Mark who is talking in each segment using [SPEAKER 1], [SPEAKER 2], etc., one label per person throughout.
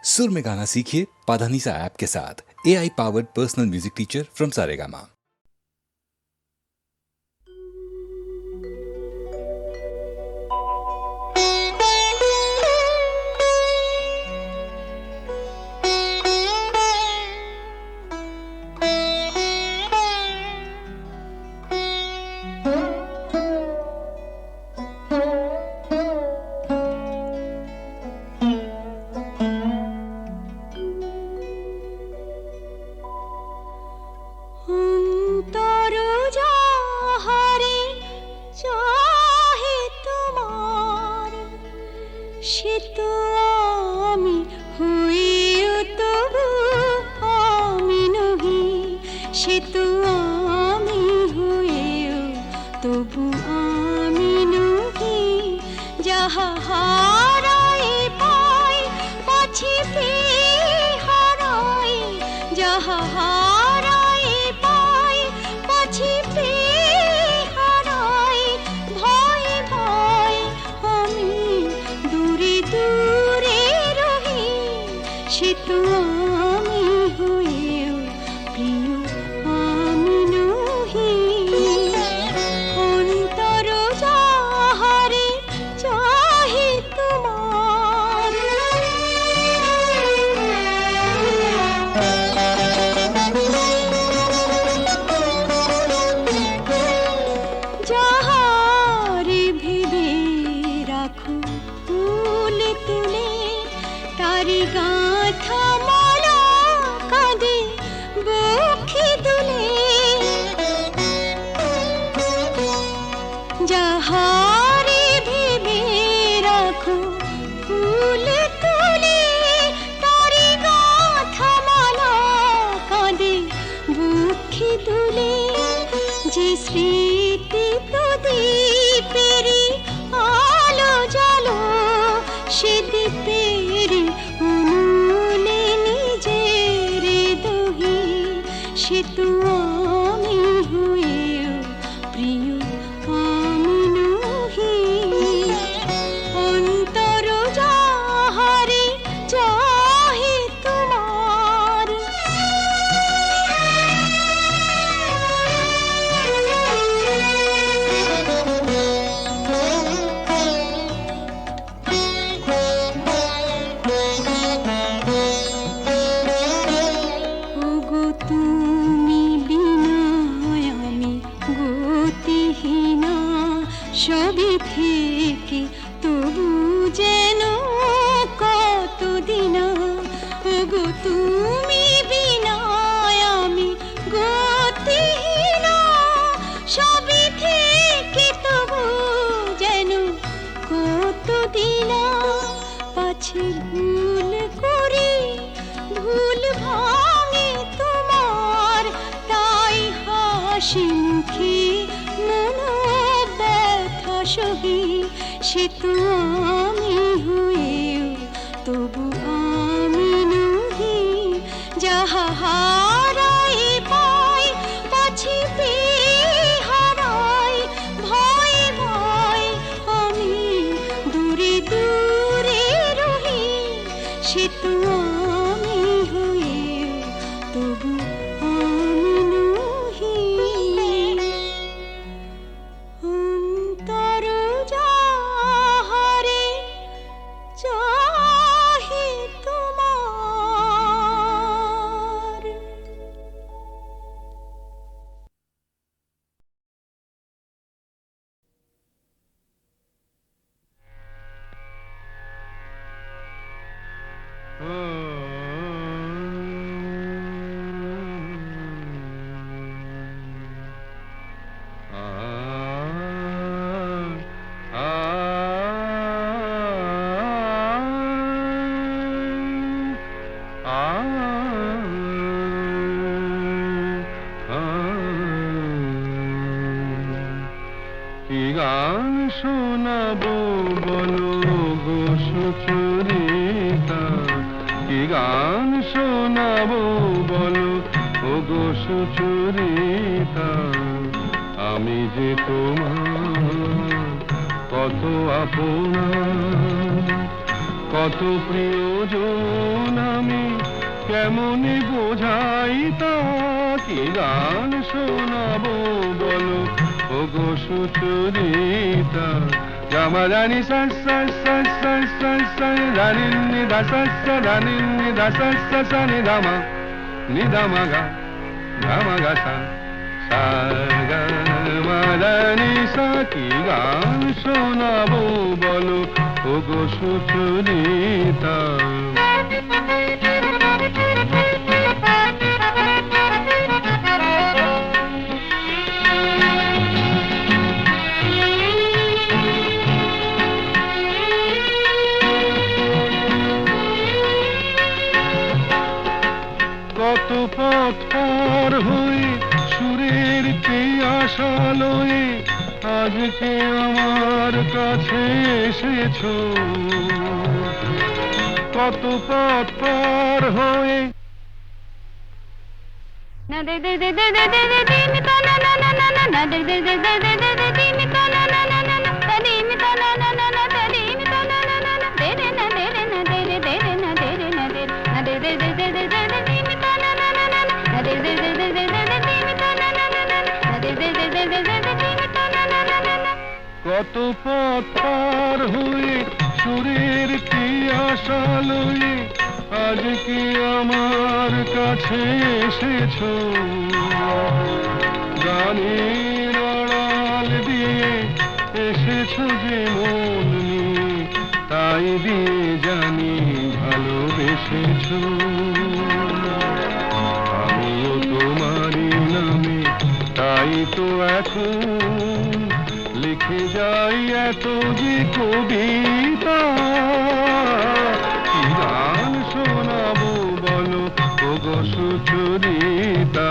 [SPEAKER 1] सुर में गाना सीखिए पाधानीसा ऐप के साथ। AI powered personal music teacher from Saregama.
[SPEAKER 2] কত প্রিয়জন কেমনে বোঝাই তা কি গান শোনাবো বলো ওগো সুচরিতা গামা রানী সা সা সা সা সা সা রানী নি দা সা সা রানী নি দা সা সা সা নি দামা গা গামা গা সা সা গা মা রানী সা কি গান শোনাবো বলো ওগো সুচরিতা কত পথ পার হয়ে সুরের পিয়াসা লয়ে আজকে আমার কাছে এসেছো কত পথ পার হয়ে
[SPEAKER 3] না দে দে দে দে দে দে দে দিন তা না না না না না না দে দে দে দে দে দে দে দিন তা না না না না না তা দিন তা না না না না তা দিন তা না না না না দে রে না দে রে না দে রে দে রে না দে রে না দে না দে দে দে দে দে দে দিন তা না না না না না দে দে দে দে দে দে দিন তা না না না না না দে দে দে দে দে দে দিন তা না না না না
[SPEAKER 2] কত পথ পার হয়ে সুরের পিয়াসা লয়ে আজকে আমার কাছে এসেছো গানের আড়াল দিয়ে এসেছো যে মন নিয়ে তাই দিয়ে জানি ভালোবেসেছো আমিও তোমারই নামে তাই তো এখন লিখে যাই এত যে কবিতা কি গান শোনাবো বলো ওগো সুচরিতা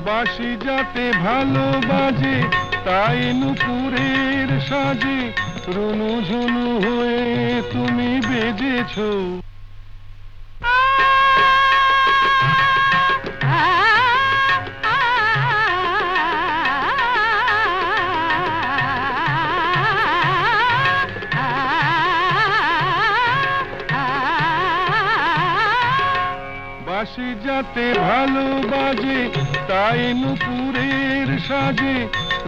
[SPEAKER 2] বাঁশি যাতে ভালো বাজে তাই নুপুরের সাজে রুনু ঝুনু হয়ে তুমি বেজেছো বাঁশি যাতে ভালো বাজে তাই নুপুরের সাজে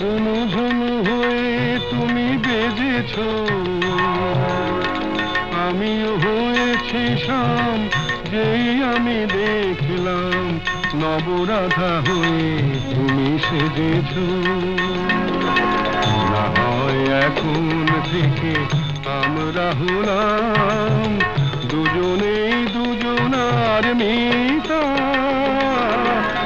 [SPEAKER 2] রুনু ঝুনু হয়ে তুমি বেজেছো আমিও হয়েছি শাম যেই আমি দেখলাম নবরাধা হয়ে তুমি সেজেছো না হয় এখন থেকে আমরা হলাম দুজনেই দুজনার মিতা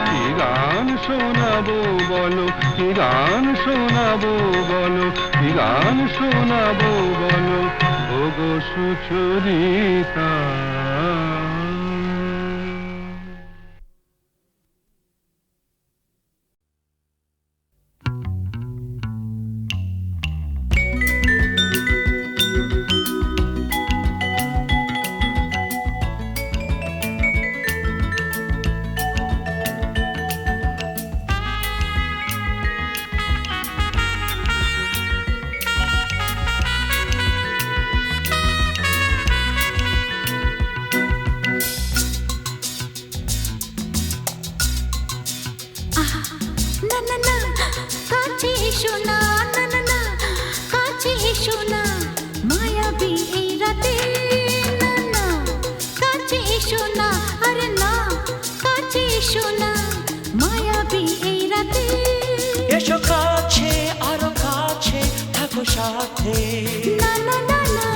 [SPEAKER 2] কি গান শোনাবো বলো কি গান শোনাবো বলো কি গান শোনাবো বলো ওগো সুচরিতা
[SPEAKER 4] এসো কাছে আরো কাছে থাকো সাথে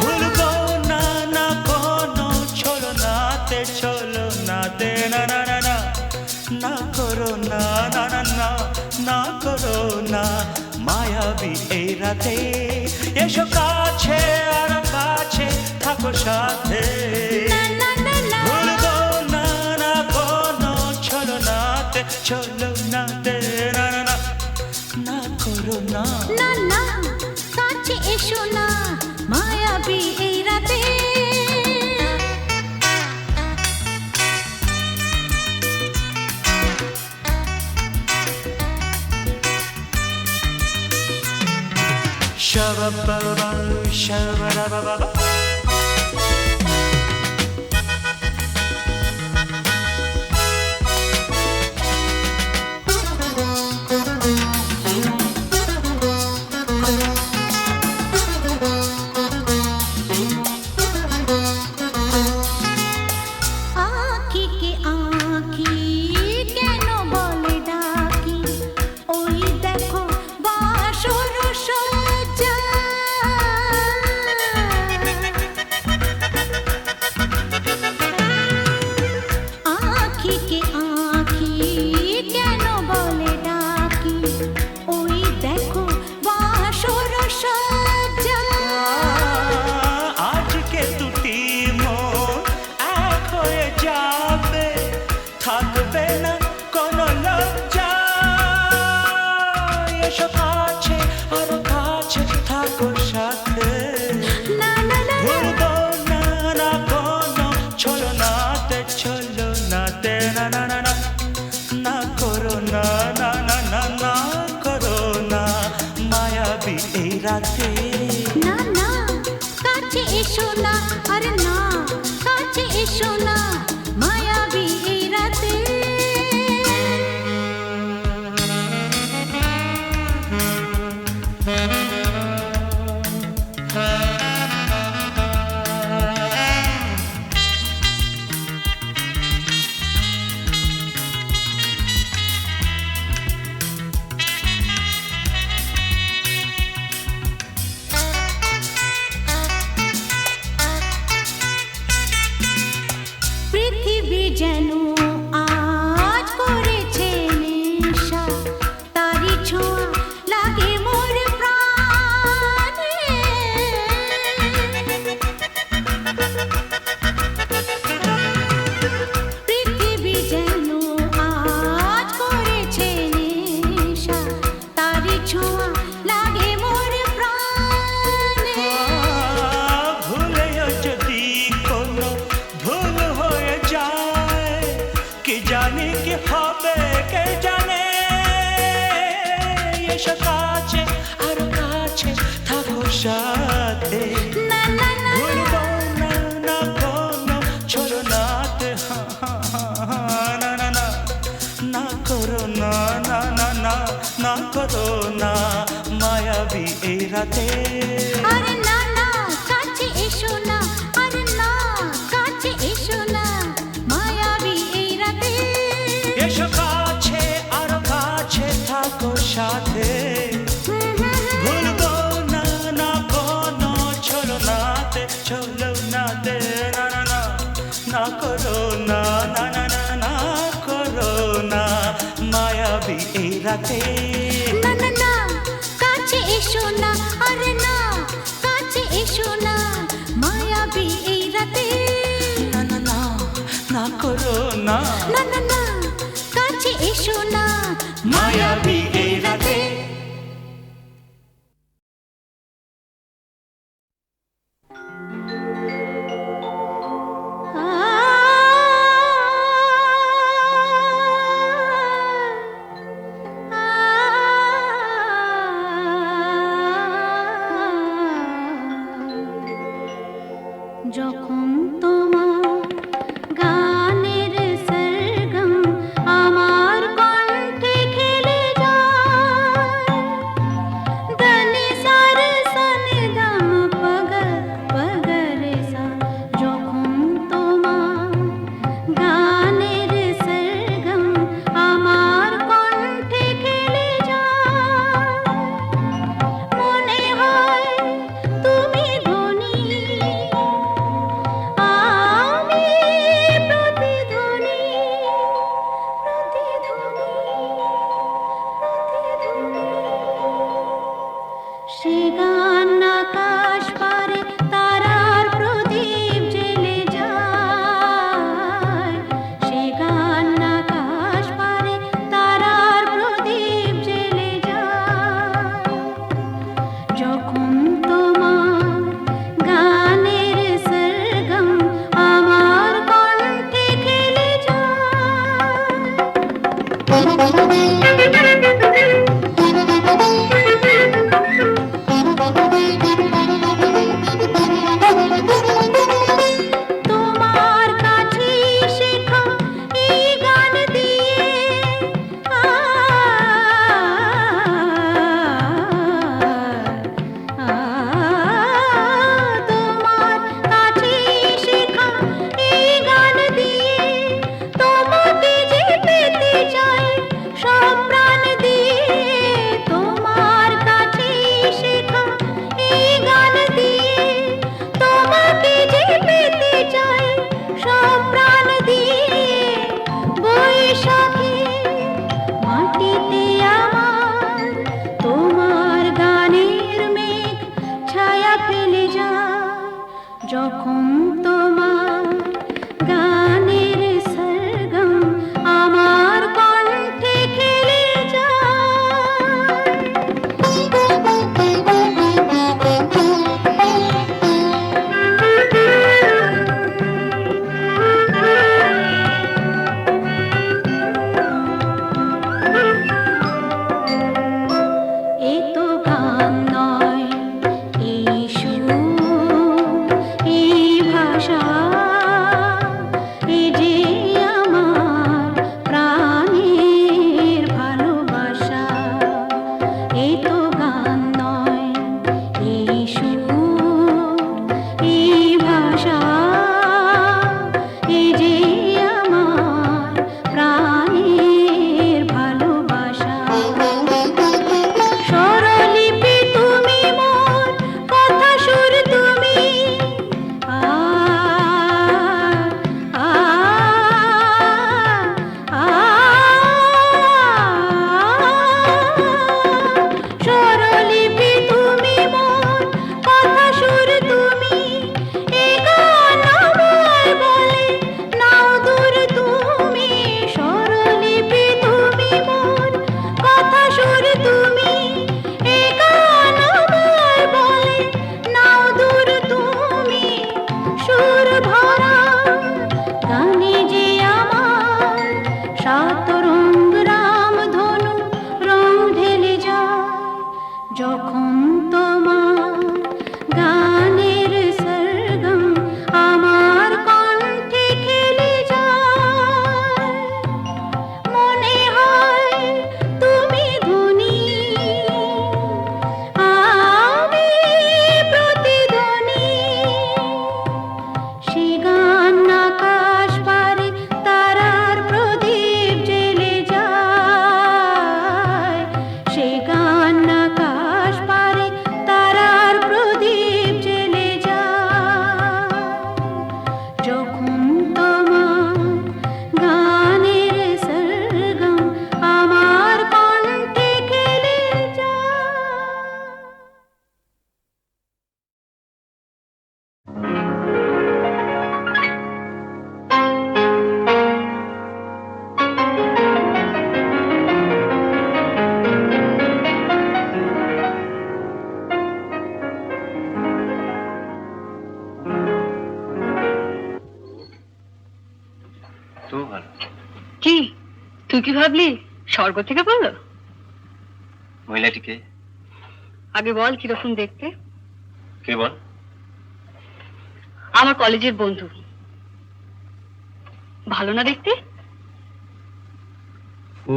[SPEAKER 4] ভুলবো না না কোনো চলো নাতে না না না না না করো না না না না না করো না মায়াবী এই রাতে এসো কাছে আরো কাছে থাকো সাথে ভুলবো না না কোনো চলো নাতে না না না না করো না
[SPEAKER 3] না না কাছে এসো না মায়াবী এই রাতে
[SPEAKER 4] Shabba-ba-ba, shabba-da-ba-ba-ba.
[SPEAKER 3] আঁখি কে আঁখি কেন বলে ডাকি ওই দেখো বাসর সজ্জা আঁখি কে আঁখি কেন বলে ডাকি ওই দেখো বাসর সজ্জা
[SPEAKER 4] আজকে দুটি মন এক হয়ে যাবে, থাকবে না কোনো লজ্জা। এসো কাছে, আরো কাছে থাকো সাথে।
[SPEAKER 3] না না না
[SPEAKER 4] ভুলবো না না কোনো ছলনাতে, ছলনাতে না না না না না করো না না না না না করো না মায়াবী এই রাতে।
[SPEAKER 3] না না কাছে এসো না আরে না কাছে এসো না মায়াবী এই রাতে পৃথিবী যেন আজ করেছে নেশা তারি ছোঁয়া লাগে মোর প্রাণে পৃথিবী যেন আজ করেছে নেশা তারি ছোঁয়া লাগে মোর প্রাণে
[SPEAKER 4] ভুলেও যদি কোনো ভুল হয়ে যায়, কি জানি কি হবে কে জানে। এসো কাছে, আরো কাছে থাকো সাথে।
[SPEAKER 3] না না না
[SPEAKER 4] ভুলবো না না কোনো ছলনাতে, না না না না করো না না না না না করো না মায়াবী এই রাতে।
[SPEAKER 3] আরে না না কাছে এসো না আরে না কাছে এসো না মায়াবী এই রাতে
[SPEAKER 4] এসো কাছে, আরো কাছে থাকো সাথে। ভুলবো না না কোনো ছলনাতে, ছলনাতে না না না না করো না না না না না করো না মায়াবী এই রাতে।
[SPEAKER 3] না না না কাছে এসো না আরে না কাছে এসো না মায়াবী এই রাতে
[SPEAKER 4] না না না না করো না
[SPEAKER 3] না না না কাছে এসো না
[SPEAKER 4] মায়াবী এই রাতে।
[SPEAKER 3] যখন তোমার গানের সরগম আমার কণ্ঠে খেলে যায় দনি সার সনি দম পগ পগরে সা যখন তোমার গানের সরগম আমার কণ্ঠে খেলে যায় মনে হয় তুমি ধনী আমি প্রতিধ্বনি সে গান আকাশ পারে তারার প্রদীপ জ্বেলে যায় সে গান আকাশ পারে তারার প্রদীপ জ্বেলে যায় যখন তোমার গানের সরগম আমার কণ্ঠে খেলে যায়
[SPEAKER 5] ভাবলি স্বর্গ থেকে বললো?
[SPEAKER 6] মহিলাটিকে
[SPEAKER 5] আগে বল কিরকম দেখতে।
[SPEAKER 6] কে বল?
[SPEAKER 5] আমার কলেজের বন্ধু। ভালো না দেখতে?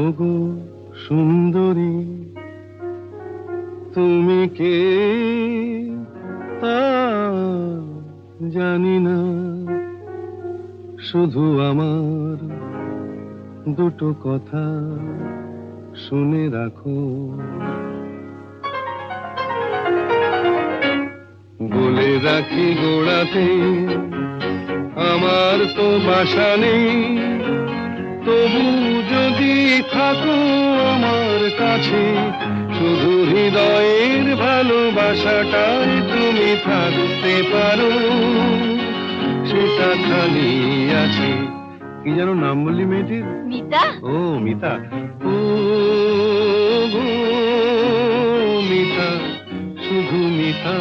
[SPEAKER 2] ওগো সুন্দরী তুমি কে তা জানি না, শুধু আমার দুটো কথা শুনে রাখো। বলে রাখি গোড়াতে আমার তো বাসা নেই, তবু যদি থাকো আমার কাছে, শুধু হৃদয়ের ভালোবাসাটাই তুমি থাকতে পারো, সেটা খালি আছে। কি যেন নাম বললি মেয়েটির?
[SPEAKER 5] মিতা।
[SPEAKER 2] ও মিতা। ও গো মিতা, শুধু মিতা,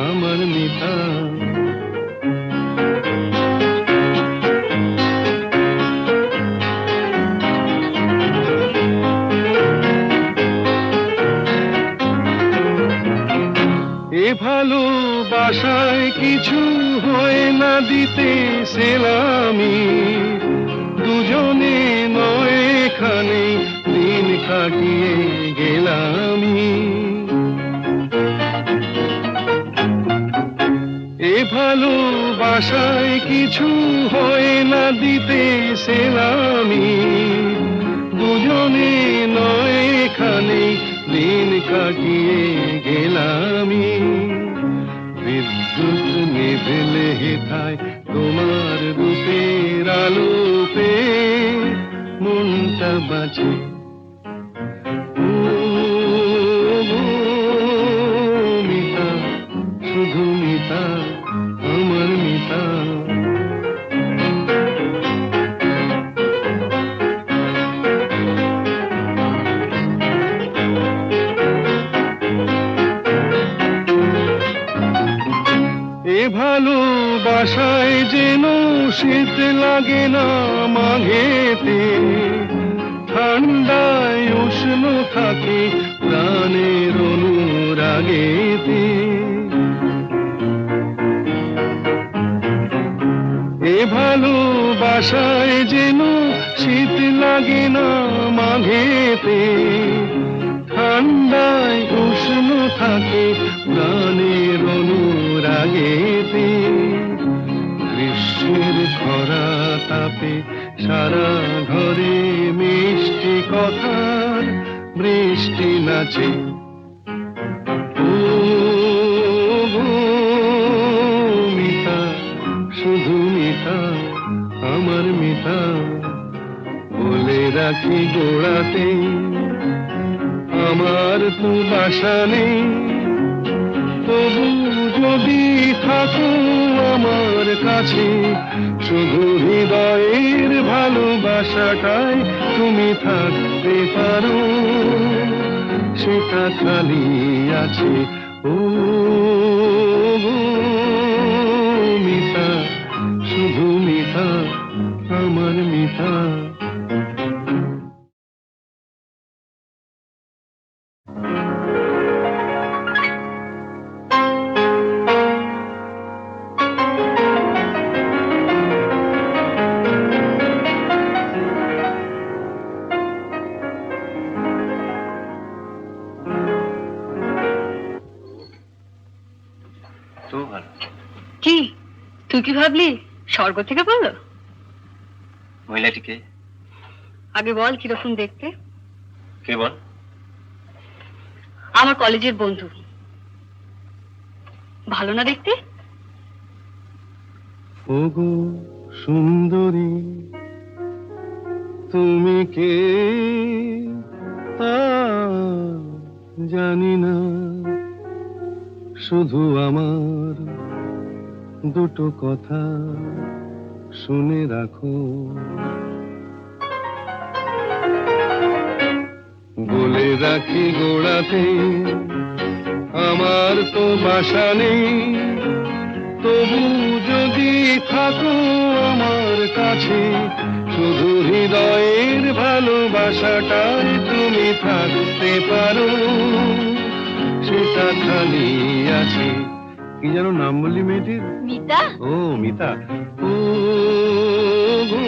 [SPEAKER 2] আমার মিতা। এ ভালোবাসায় কিছু হয় না দিতে সেলামি, দুজনে নয় এখানে দিন কাটিয়ে গেলামি। এ ভালোবাসায় কিছু হয় না দিতে সেলামি, দুজনে নয় এখানে দিন কাটিয়ে গেলামি। বিদ্যুৎ নিভেলে হেথায় তোমার রূপের আলো পেয়ে মনটা বাঁচে। ও গো মিতা, শুধু মিতা, আমার মিতা। এ ভালোবাসায় যেন শীত লাগে না মাঘেতে, ঠান্ডায় উষ্ণ থাকে প্রাণের অনুরাগেতে। এ ভালোবাসায় যেন শীত লাগে না মাঘেতে, ঠান্ডায় উষ্ণ থাকে প্রাণের অনুরাগেতে। গ্রীষ্মের খরা তাপে সারা ঘরে মিষ্টি কথার বৃষ্টি নাচে। ও গো মিতা, শুধু মিতা, আমার মিতা। বলে রাখি গোড়াতে আমার তো বাসা নেই, তবু যদি থাকো আমার কাছে, শুধু হৃদয়ের ভালোবাসাটাই তুমি থাকতে পারো, সেটা খালি আছে। ও গো মিতা, শুধু মিতা, আমার মিতা।
[SPEAKER 6] তো ভালো।
[SPEAKER 5] কি তুই কি ভাবলি স্বর্গ থেকে বললো?
[SPEAKER 6] মহিলাটিকে
[SPEAKER 5] আগে বল কিরকম দেখতে।
[SPEAKER 6] কে বল?
[SPEAKER 5] আমার কলেজের বন্ধু। ভালো না দেখতে?
[SPEAKER 2] ওগো সুন্দরী তুমি কে তা জানি না, শুধু আমার দুটো কথা শুনে রাখো। বলে রাখি গোড়াতে আমার তো বাসা নেই, তবু যদি থাকো আমার কাছে, শুধু হৃদয়ের ভালোবাসাটায় তুমি থাকতে পারো, সেটা খালি আছে। কি যেন নাম বললি মেয়েটির?
[SPEAKER 3] মিতা।
[SPEAKER 2] ও মিতা। ও গো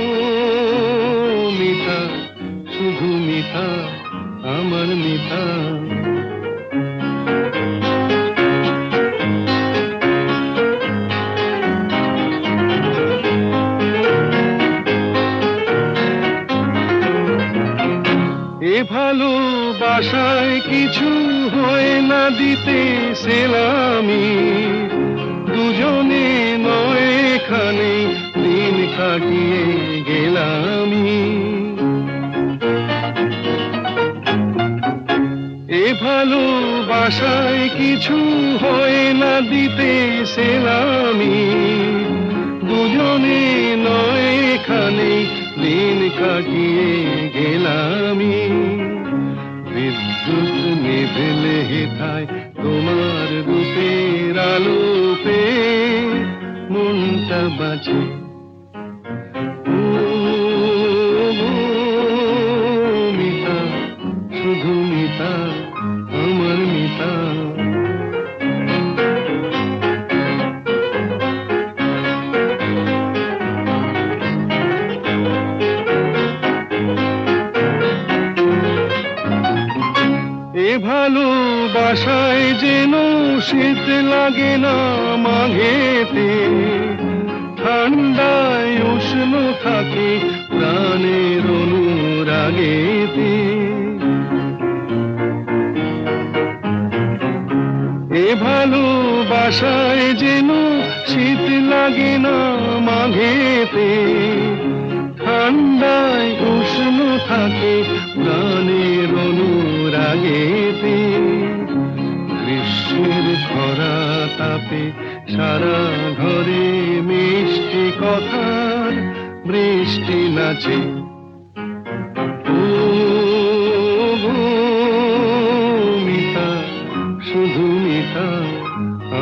[SPEAKER 2] মিতা, শুধু মিতা, আমার মিতা। এ ভালোবাসায় কিছু হয় না দিতে সেলামি, দুজনে নয় এখানে দিন কাটিয়ে গেলামি। এ ভালোবাসায় কিছু হয় না দিতে সেলামি, দুজনে নয় এখানে দিন কাটিয়ে গেলামি। বিদ্যুৎ নিভেলে হেথায় তোমার রূপের আলো পেয়ে মনটা বাঁচে। ও গো মিতা, শুধু মিতা, আমার মিতা। এ ভালোবাসায় যেন শীত লাগে না মাঘেতে, ঠান্ডায় উষ্ণ থাকে প্রাণের অনুরাগেতে। এ ভালোবাসায় যেন শীত লাগে না মাঘেতে, ঠান্ডায় উষ্ণ থাকে প্রাণের অনুরাগেতে। গ্রীষ্মের খরা তাপে সারা ঘরে মিষ্টি কথার বৃষ্টি নাচে। ও গো মিতা, শুধু মিতা,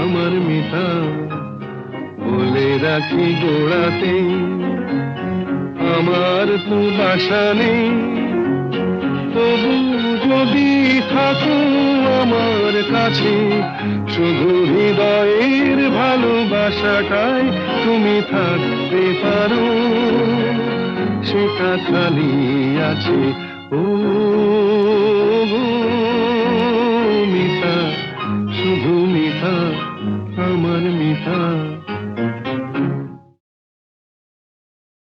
[SPEAKER 2] আমার মিতা। বলে রাখি গোড়াতে আমার তো বাসা নেই, তবু যদি থাকো আমার কাছে, শুধু হৃদয়ের ভালোবাসাটাই তুমি থাকতে পারো, সেটা খালি আছে। ও